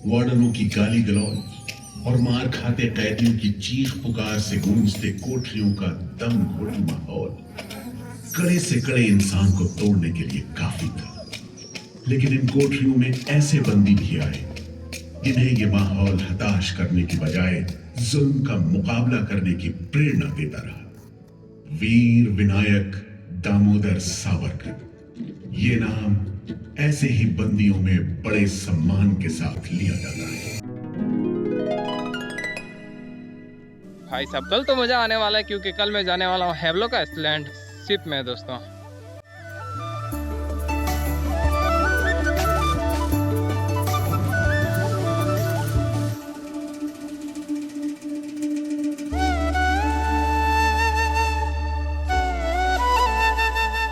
वार्डनों की गाली गलौज और मार खाते कैदियों की चीख पुकार से गूंजते कोठरियों का दम घोटी माहौल कड़े से कड़े इंसान को तोड़ने के लिए काफी था। लेकिन इन कोठरियों में ऐसे बंदी भी आए जिन्हें ये माहौल हताश करने की बजाय जुल्म का मुकाबला करने की प्रेरणा देता रहा। वीर विनायक दामोदर सावरकर, ये नाम ऐसे ही बंदियों में बड़े सम्मान के साथ लिया जाता है। भाई साहब कल तो मजा आने वाला है, क्योंकि कल मैं जाने वाला हूँ हैवलॉक आइलैंड शिप में दोस्तों।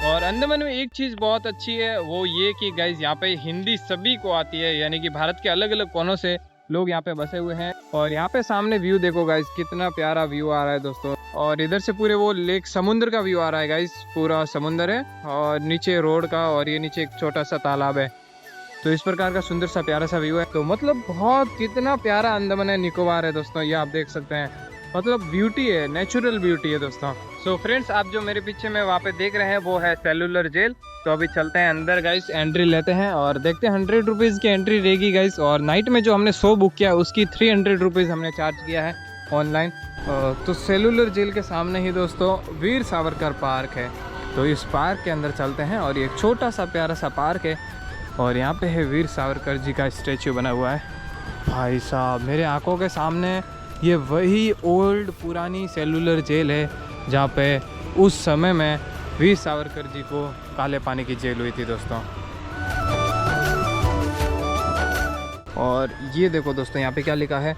और अंडमान में एक चीज़ बहुत अच्छी है, वो ये कि गाइज यहाँ पे हिंदी सभी को आती है, यानी कि भारत के अलग अलग कोनों से लोग यहाँ पे बसे हुए हैं। और यहाँ पे सामने व्यू देखो गाइज, कितना प्यारा व्यू आ रहा है दोस्तों। और इधर से पूरे वो लेक समुद्र का व्यू आ रहा है गाइज, पूरा समुद्र है और नीचे रोड का, और ये नीचे एक छोटा सा तालाब है। तो इस प्रकार का सुंदर सा प्यारा सा व्यू है। तो मतलब बहुत कितना प्यारा अंडमान है निकोबार है दोस्तों, ये आप देख सकते हैं। मतलब ब्यूटी है, नेचुरल ब्यूटी है दोस्तों। सो फ्रेंड्स, आप जो मेरे पीछे में वहाँ पे देख रहे हैं वो है सेलुलर जेल। तो अभी चलते हैं अंदर गाइस, एंट्री लेते हैं और देखते हैं। 100 रुपीज़ की एंट्री रहेगी गाइस। और नाइट में जो हमने 100 बुक किया उसकी 300 रुपीज़ हमने चार्ज किया है ऑनलाइन। तो सेलुलर जेल के सामने ही दोस्तों वीर सावरकर पार्क है। तो इस पार्क के अंदर चलते हैं और ये एक छोटा सा प्यारा सा पार्क है और यहाँ पे है वीर सावरकर जी का स्टैचू बना हुआ है। भाई साहब मेरे आंखों के सामने ये वही ओल्ड पुरानी सेलुलर जेल है जहाँ पे उस समय में वीर सावरकर जी को काले पानी की जेल हुई थी दोस्तों। और ये देखो दोस्तों, यहाँ पे क्या लिखा है,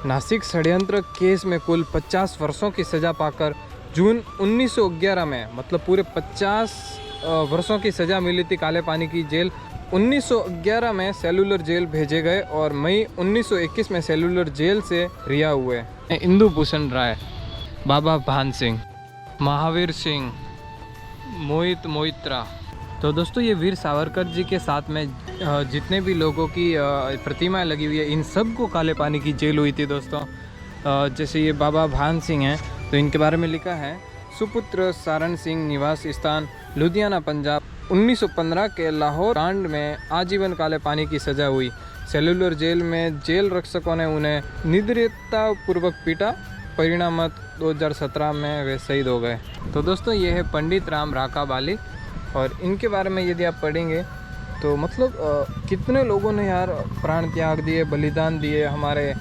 नासिक षड्यंत्र केस में कुल 50 वर्षों की सज़ा पाकर जून 1911 में, मतलब पूरे 50 वर्षों की सज़ा मिली थी काले पानी की जेल। 1911 में सेलुलर जेल भेजे गए और मई 1921 में सेलुलर जेल से रिहा हुए। इंदु भूषण राय, बाबा भान सिंह, महावीर सिंह, मोहित मोइत्रा। तो दोस्तों ये वीर सावरकर जी के साथ में जितने भी लोगों की प्रतिमाएं लगी हुई है, इन सब को काले पानी की जेल हुई थी दोस्तों। जैसे ये बाबा भान सिंह हैं, तो इनके बारे में लिखा है, सुपुत्र सारण सिंह, निवास स्थान लुधियाना पंजाब। 1915 के लाहौर कांड में आजीवन काले पानी की सज़ा हुई। सेलुलर जेल में जेल रक्षकों ने उन्हें निर्दयतापूर्वक पीटा। परिणामत 2017 में वे शहीद हो गए। तो दोस्तों ये है पंडित राम राकाबाली, और इनके बारे में यदि आप पढ़ेंगे तो मतलब कितने लोगों ने यार प्राण त्याग दिए, बलिदान दिए हमारे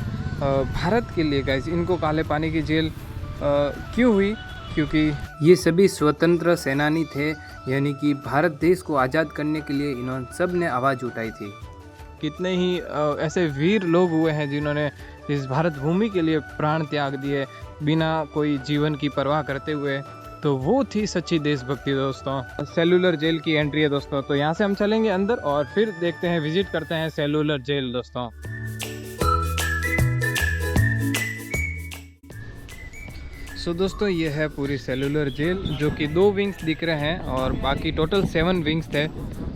भारत के लिए गाइस। इनको काले पानी की जेल क्यों हुई? क्योंकि ये सभी स्वतंत्र सेनानी थे, यानी कि भारत देश को आज़ाद करने के लिए इन्होंने सब ने आवाज़ उठाई थी। कितने ही ऐसे वीर लोग हुए हैं जिन्होंने इस भारत भूमि के लिए प्राण त्याग दिए बिना कोई जीवन की परवाह करते हुए। तो वो थी सच्ची देशभक्ति दोस्तों। सेलुलर जेल की एंट्री है दोस्तों, तो यहाँ से हम चलेंगे अंदर और फिर देखते हैं, विजिट करते हैं सेलुलर जेल दोस्तों। सो दोस्तों ये है पूरी सेलुलर जेल, जो कि 2 विंग्स दिख रहे हैं और बाकी टोटल 7 विंग्स थे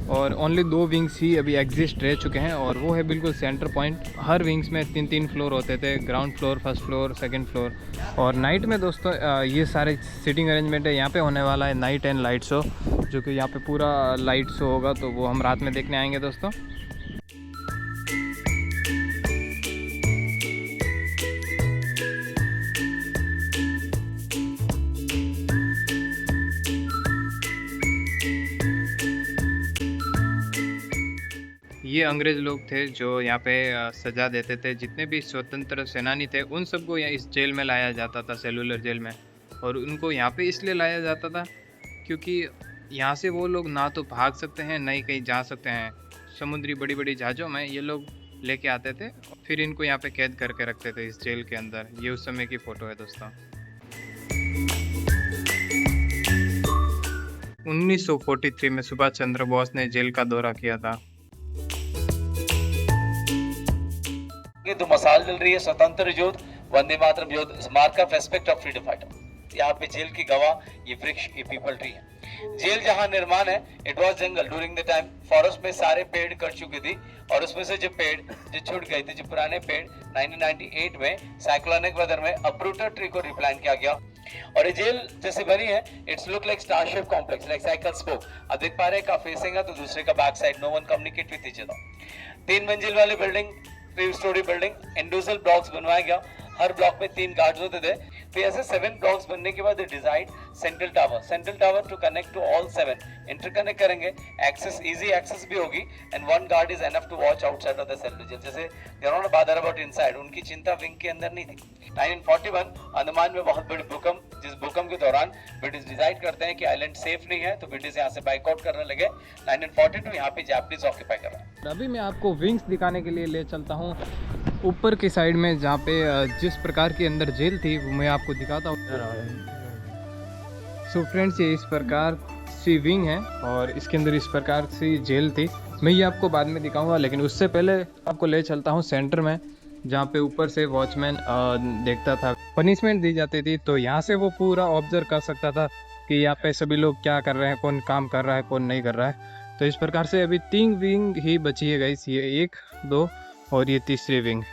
और ओनली 2 विंग्स ही अभी एग्जिस्ट रह चुके हैं। और वो है बिल्कुल सेंटर पॉइंट। हर विंग्स में 3-3 फ्लोर होते थे, ground floor, first floor, second floor. और नाइट में दोस्तों ये सारे सीटिंग अरेंजमेंट है। यहाँ पे होने वाला है नाइट एंड लाइट शो, जो कि यहाँ पे पूरा लाइट शो होगा, तो वो हम रात में देखने आएंगे दोस्तों। ये अंग्रेज़ लोग थे जो यहाँ पे सज़ा देते थे। जितने भी स्वतंत्र सेनानी थे उन सबको यहाँ इस जेल में लाया जाता था, सेलुलर जेल में। और उनको यहाँ पे इसलिए लाया जाता था क्योंकि यहाँ से वो लोग ना तो भाग सकते हैं, ना ही कहीं जा सकते हैं। समुद्री बड़ी बड़ी जहाज़ों में ये लोग लेके आते थे, फिर इनको यहाँ पे कैद करके रखते थे इस जेल के अंदर। ये उस समय की फ़ोटो है दोस्तों। 1943 में सुभाष चंद्र बोस ने जेल का दौरा किया था। तो मसाल मिल रही है स्वतंत्र युद्ध, वंदे मातरम युद्ध, mark of respect of freedom fighter. यहाँ पे जेल की गवाह ये वृक्ष, ये पीपल ट्री है। जेल जहाँ निर्माण है, it was jungle during the time. Forest में सारे पेड़ कट चुकी थी और उसमें से जो पेड़ जो छूट गए थे, जो पुराने पेड़ 1998 में साइक्लोनिक वेदर में अप्रूटेड ट्री को रिप्लांट किया गया। और ये जेल जैसे बनी है, it's look like star shape complex, like cycle spoke. आप देख पा रहे हैं का फेसिंग है तो दूसरे का back side, no one communicate with each other. 3 मंजिल वाली building, 3 story building, individual blocks बनवाया गया। हर ब्लॉक में 3 गार्ड्स होते थे। फिर ऐसे 7 ब्लॉक्स बनने के बाद designed central tower to connect to all 7, interconnect करेंगे, एक्सेस इजी एक्सेस भी होगी and 1 guard is enough to watch outside of the cell. जैसे उन्होंने बात अबाउट इनसाइड, उनकी चिंता विंग के अंदर नहीं थी। 1941 अंडमान में बहुत बड़ी भूकंप, जिस भूकंप के दौरान ब्रिटिश डिसाइड करते हैं कि आइलैंड सेफ नहीं है, तो ब्रिटिश यहाँ से बाइकआउट करने लगे। 1942 यहाँ पे जापानीज ऑक्यूपाई कर रहा है। अभी मैं आपको विंग्स दिखाने के लिए ले चलता हूँ ऊपर की साइड में, जहाँ पे जिस प्रकार की अंदर जेल थी वो मैं आपको दिखाता हूँ। सो फ्रेंड्स, ये इस प्रकार सी विंग है और इसके अंदर इस प्रकार से जेल थी। मैं ये आपको बाद में दिखाऊंगा, लेकिन उससे पहले आपको ले चलता हूँ सेंटर में, जहाँ पे ऊपर से वॉचमैन देखता था, पनिशमेंट दी जाती थी, तो यहाँ से वो पूरा ऑब्जर्व कर सकता था कि यहाँ पे सभी लोग क्या कर रहे हैं, कौन काम कर रहा है, कौन नहीं कर रहा है। तो इस प्रकार से अभी 3 विंग ही बची है गाइस, ये 1, 2 और ये तीसरी विंग,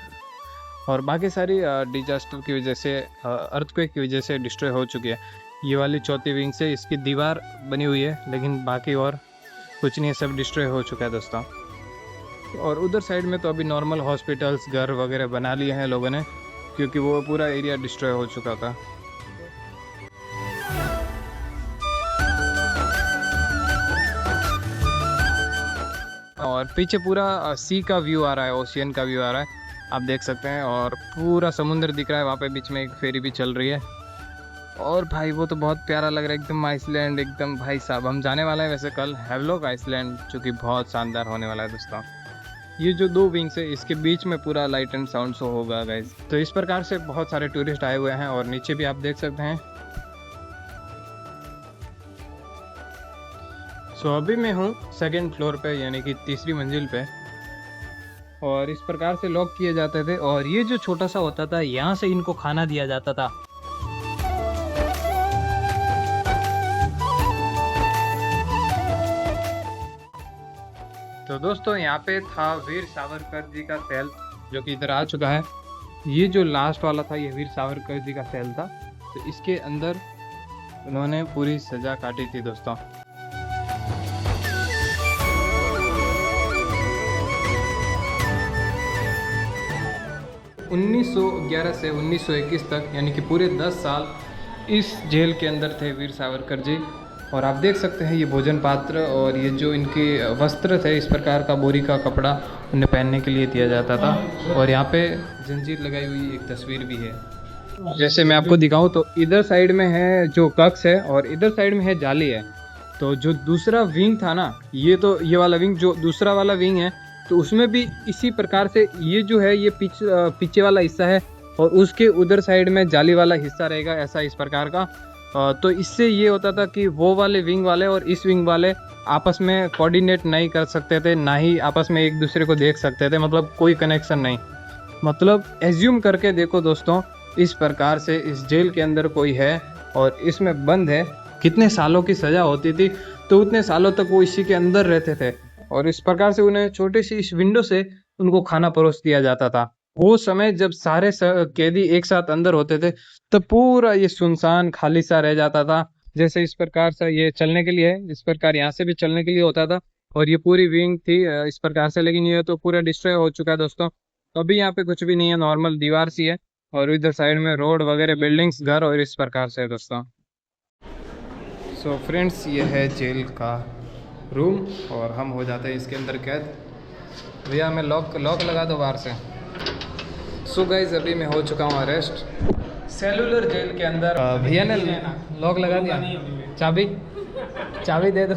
और बाकी सारी डिजास्टर की वजह से, अर्थक्वेक की वजह से डिस्ट्रॉय हो चुकी है। ये वाली चौथी विंग से इसकी दीवार बनी हुई है, लेकिन बाकी और कुछ नहीं है, सब डिस्ट्रॉय हो चुका है दोस्तों। और उधर साइड में तो अभी नॉर्मल हॉस्पिटल्स, घर वगैरह बना लिए हैं लोगों ने, क्योंकि वो पूरा एरिया डिस्ट्रॉय हो चुका था। और पीछे पूरा सी का व्यू आ रहा है, ओशियन का व्यू आ रहा है, आप देख सकते हैं, और पूरा समुद्र दिख रहा है। वहाँ पे बीच में एक फेरी भी चल रही है, और भाई वो तो बहुत प्यारा लग रहा है, एकदम आइसलैंड, एकदम भाई साहब। हम जाने वाले हैं वैसे कल हैवलॉक आइसलैंड, जो कि बहुत शानदार होने वाला है दोस्तों। ये जो 2 विंग्स है, इसके बीच में पूरा लाइट एंड साउंड शो होगा गाइज। तो इस प्रकार से बहुत सारे टूरिस्ट आए हुए हैं, और नीचे भी आप देख सकते हैं। सो अभी मैं हूँ 2nd फ्लोर पे, यानी कि 3री मंजिल पे, और इस प्रकार से लॉक किए जाते थे, और ये जो छोटा सा होता था, यहाँ से इनको खाना दिया जाता था। तो दोस्तों, यहाँ पे था वीर सावरकर जी का सेल, जो कि इधर आ चुका है। ये जो लास्ट वाला था, ये वीर सावरकर जी का सेल था, तो इसके अंदर उन्होंने पूरी सजा काटी थी दोस्तों। (1911 से 1921 तक, यानी कि पूरे 10 साल इस जेल के अंदर थे वीर सावरकर जी। और आप देख सकते हैं ये भोजन पात्र और ये जो इनके वस्त्र थे, इस प्रकार का बोरी का कपड़ा उन्हें पहनने के लिए दिया जाता था। और यहाँ पे जंजीर लगाई हुई एक तस्वीर भी है। जैसे मैं आपको दिखाऊं तो इधर साइड में है जो कक्ष है और इधर साइड में है जाली है। तो जो दूसरा विंग था ना, ये वाला विंग, जो दूसरा वाला विंग है, तो उसमें भी इसी प्रकार से ये जो है ये पीछे वाला हिस्सा है और उसके उधर साइड में जाली वाला हिस्सा रहेगा, ऐसा इस प्रकार का। तो इससे ये होता था कि वो वाले विंग वाले और इस विंग वाले आपस में कोऑर्डिनेट नहीं कर सकते थे, ना ही आपस में एक दूसरे को देख सकते थे, मतलब कोई कनेक्शन नहीं। मतलब एज्यूम करके देखो दोस्तों, इस प्रकार से इस जेल के अंदर कोई है और इसमें बंद है, कितने सालों की सज़ा होती थी, तो उतने सालों तक वो इसी के अंदर रहते थे और इस प्रकार से उन्हें छोटी सी इस विंडो से उनको खाना परोस दिया जाता था। वो समय जब सारे कैदी एक साथ अंदर होते थे तब पूरा ये सुनसान खाली सा रह जाता था। जैसे इस प्रकार से ये चलने के लिए, इस प्रकार यहाँ से भी चलने के लिए होता था और ये पूरी विंग थी इस प्रकार से, लेकिन ये तो पूरा डिस्ट्रॉय हो चुका है दोस्तों। तो अभी यहाँ पे कुछ भी नहीं है, नॉर्मल दीवार सी है और इधर साइड में रोड वगैरह, बिल्डिंग्स, घर और इस प्रकार से है दोस्तों। सो फ्रेंड्स, ये है जेल का रूम और हम हो जाते हैं इसके अंदर कैद। भैया हमें लॉक लगा दो बाहर से। सो गाइज, अभी मैं हो चुका हूँ अरेस्ट सेलुलर जेल के अंदर। भैया ने लॉक लगा दिया, चाबी दे दो।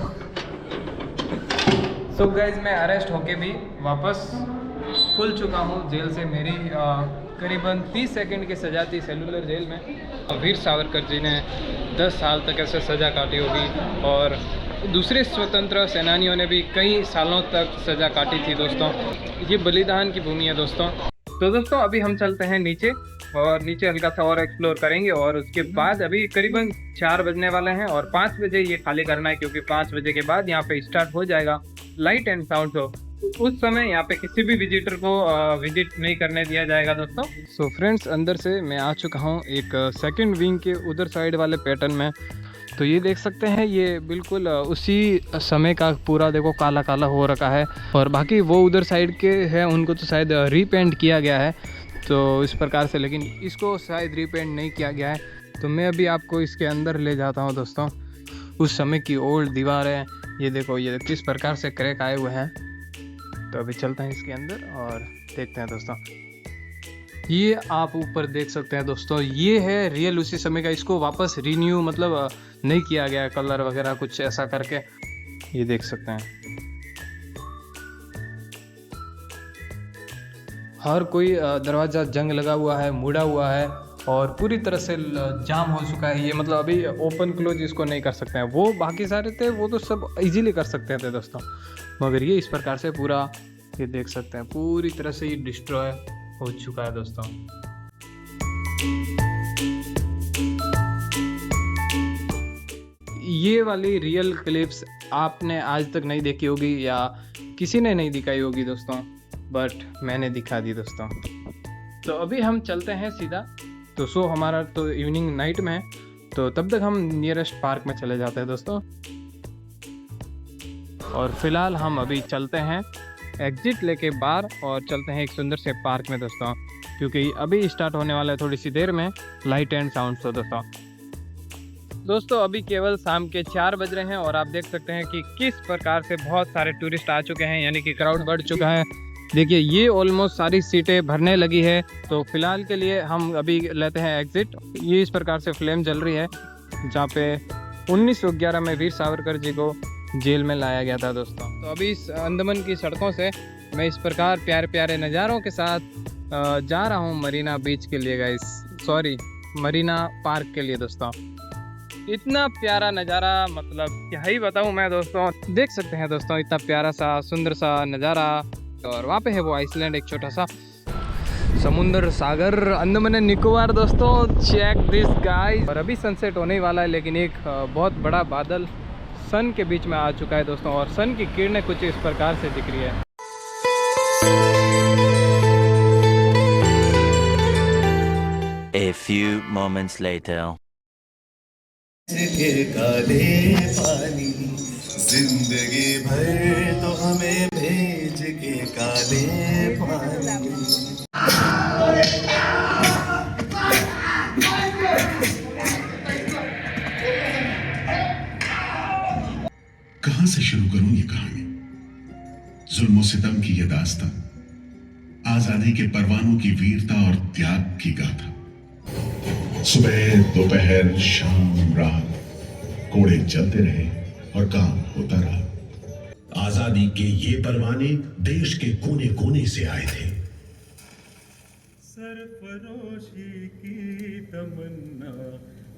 सो गाइज, मैं अरेस्ट होके भी वापस खुल चुका हूँ जेल से। मेरी करीबन 30 सेकंड की सज़ा थी सेलुलर जेल में। वीर सावरकर जी ने 10 साल तक ऐसे सज़ा काटी होगी और दूसरे स्वतंत्र सेनानियों ने भी कई सालों तक सज़ा काटी थी दोस्तों। ये बलिदान की भूमि है दोस्तों। तो दोस्तों अभी हम चलते हैं नीचे और नीचे हल्का सा और एक्सप्लोर करेंगे और उसके बाद अभी करीबन 4 बजने वाले हैं और 5 बजे ये खाली करना है, क्योंकि 5 बजे के बाद यहाँ पे स्टार्ट हो जाएगा लाइट एंड साउंड शो। उस समय यहाँ पे किसी भी विजिटर को विजिट नहीं करने दिया जाएगा दोस्तों। सो फ्रेंड्स, अंदर से मैं आ चुका हूँ एक सेकंड विंग के उधर साइड वाले पैटर्न में। तो ये देख सकते हैं, ये बिल्कुल उसी समय का पूरा देखो काला काला हो रखा है, और बाकी वो उधर साइड के हैं उनको तो शायद रीपेंट किया गया है तो इस प्रकार से, लेकिन इसको शायद रीपेंट नहीं किया गया है। तो मैं अभी आपको इसके अंदर ले जाता हूँ दोस्तों। उस समय की ओल्ड दीवार है, ये देखो ये किस प्रकार से क्रैक आए हुए हैं। तो अभी चलते हैं इसके अंदर और देखते हैं दोस्तों। ये आप ऊपर देख सकते हैं दोस्तों, ये है रियल उसी समय का। इसको वापस रिन्यू मतलब नहीं किया गया, कलर वगैरह कुछ ऐसा करके, ये देख सकते हैं। हर कोई दरवाज़ा जंग लगा हुआ है, मुड़ा हुआ है और पूरी तरह से जाम हो चुका है। ये मतलब अभी ओपन क्लोज इसको नहीं कर सकते हैं। वो बाकी सारे थे वो तो सब इजीली कर सकते थे दोस्तों, मगर ये इस प्रकार से पूरा, ये देख सकते हैं पूरी तरह से ये डिस्ट्रॉय हो चुका है दोस्तों। ये वाली रियल क्लिप्स आपने आज तक नहीं देखी होगी या किसी ने नहीं दिखाई होगी दोस्तों, बट मैंने दिखा दी दोस्तों। तो अभी हम चलते हैं सीधा, तो शो हमारा तो इवनिंग नाइट में है, तो तब तक हम नियरेस्ट पार्क में चले जाते हैं दोस्तों। और फिलहाल हम अभी चलते हैं एग्जिट लेके बाहर और चलते हैं एक सुंदर से पार्क में दोस्तों, क्योंकि अभी स्टार्ट होने वाला है थोड़ी सी देर में लाइट एंड साउंड शो दोस्तों। अभी केवल शाम के 4 बज रहे हैं और आप देख सकते हैं कि किस प्रकार से बहुत सारे टूरिस्ट आ चुके हैं, यानी कि क्राउड बढ़ चुका है। देखिए ये ऑलमोस्ट सारी सीटें भरने लगी है। तो फिलहाल के लिए हम अभी लेते हैं एग्जिट। ये इस प्रकार से फ्लेम जल रही है, जहाँ पे 1911 में वीर सावरकर जी को जेल में लाया गया था दोस्तों। तो अभी इस अंडमान की सड़कों से मैं इस प्रकार प्यारे प्यारे नज़ारों के साथ जा रहा हूँ मरीना बीच के लिए गाइस, सॉरी मरीना पार्क के लिए दोस्तों। इतना प्यारा नज़ारा, मतलब क्या ही बताऊँ मैं दोस्तों। देख सकते हैं दोस्तों इतना प्यारा सा सुंदर सा नज़ारा, और वहाँ पे है वो आइसलैंड, एक छोटा सा समुंदर सागर अंडमान एंड निकोबार दोस्तों। Check this guys. और अभी सनसेट होने ही वाला है, लेकिन एक बहुत बड़ा बादल सन के बीच में आ चुका है दोस्तों, और सन की किरणें कुछ इस प्रकार से दिख रही है। A few moments later. के काले पानी जिंदगी भर तो हमें भेज के काले पानी। कहां से शुरू करूं ये कहानी? जुल्म सितम की ये दास्तां, आजादी के परवानों की वीरता और त्याग की गाथा। सुबह दोपहर शाम रात कोड़े चलते रहे और काम होता रहा। आजादी के ये परवाने देश के कोने कोने से आए थे। सरफरोशी की तमन्ना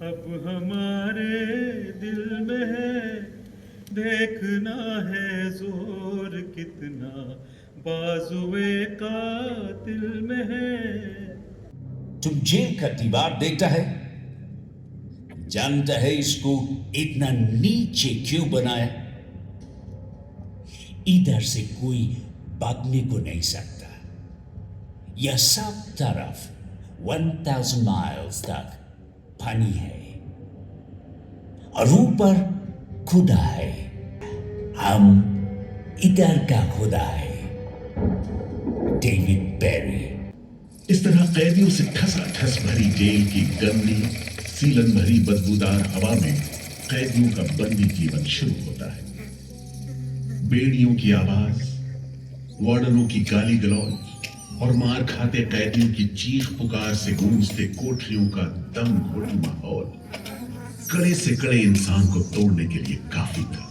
अब हमारे दिल में है, देखना है जोर कितना बाजुए कातिल में है। तुम जेल का दीवार देखता है, जानता है इसको इतना नीचे क्यों बनाया? इधर से कोई भागने को नहीं सकता। यह सब तरफ 1000 माइल्स तक पानी है और ऊपर खुदा है। हम इधर का खुदा है, डेविड पेरी। इस तरह कैदियों से ठसाठस भरी जेल की गंदी सीलन भरी बदबूदार हवा में कैदियों का बंदी जीवन शुरू होता है। बेड़ियों की आवाज, वार्डनों की गाली गलौज और मार खाते कैदियों की चीख पुकार से गूंजते कोठरियों का दम घोटी माहौल कड़े से कड़े इंसान को तोड़ने के लिए काफी था।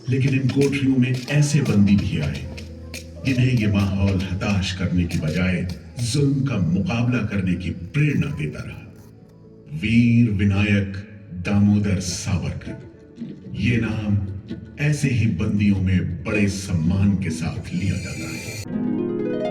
लेकिन इन कोठरियों में ऐसे बंदी भी आए जिन्हें ये माहौल हताश करने की बजाय जुल्म का मुकाबला करने की प्रेरणा देता रहा। वीर विनायक दामोदर सावरकर, ये नाम ऐसे ही बंदियों में बड़े सम्मान के साथ लिया जाता है।